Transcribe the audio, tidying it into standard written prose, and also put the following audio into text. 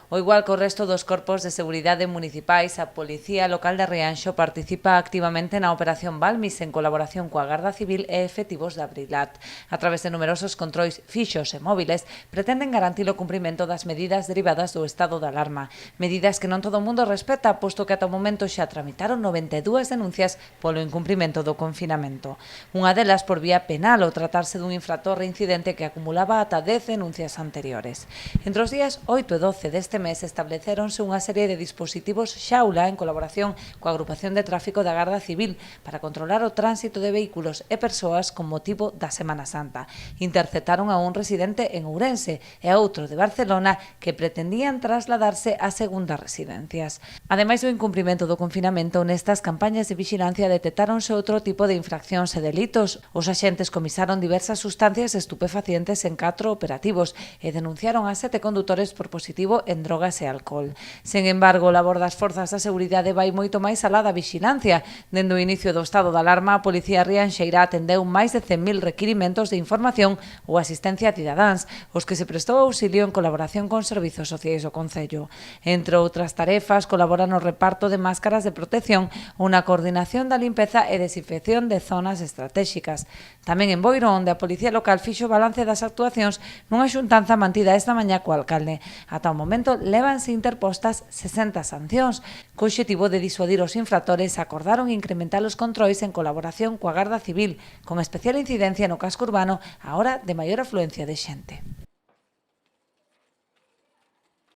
O igual que o resto dos corpos de seguridade municipais, a Policía Local de Rianxo participa activamente na Operación Balmis en colaboración coa Garda Civil e efectivos da Brilat. A través de numerosos controis fixos e móviles, pretenden garantir o cumprimento das medidas derivadas do estado de alarma. Medidas que non todo o mundo respeta, posto que ata o momento xa tramitaron 92 denuncias polo incumprimento do confinamento. Unha delas por vía penal ao tratarse dun infractor reincidente que acumulaba ata 10 denuncias anteriores. Entre os días 8 e 12 deste mes estableceronse unha serie de dispositivos xaula en colaboración coa agrupación de tráfico da Garda Civil para controlar o tránsito de vehículos e persoas con motivo da Semana Santa. Interceptaron a un residente en Ourense e a outro de Barcelona que pretendían trasladarse a segundas residencias. Ademais do incumprimento do confinamento, nestas campañas de vixilancia detectáronse outro tipo de infraccións e delitos. Os axentes comisaron diversas sustancias estupefacientes en 4 operativos e denunciaron a 7 condutores por positivo en drogas e alcohol. Sen embargo, o labor das forzas da seguridade vai moito máis alá da vixilancia. Dende o inicio do estado de alarma, a Policía Rianxeira atendeu máis de 100.000 requirimentos de información ou asistencia a cidadáns, os que se prestou auxilio en colaboración con servizos sociais do Concello. Entre outras tarefas, colabora no reparto de máscaras de protección ou na coordinación da limpeza e desinfección de zonas estratégicas. Tamén en Boiro, onde a Policía Local fixo balance das actuacións nunha xuntanza mantida esta mañá co alcalde. Ata o momento, lévanse interpostas 60 sancións. Co obxectivo de disuadir os infractores, acordaron incrementar os controis en colaboración coa Garda Civil, con especial incidencia no casco urbano, a hora de maior afluencia de xente.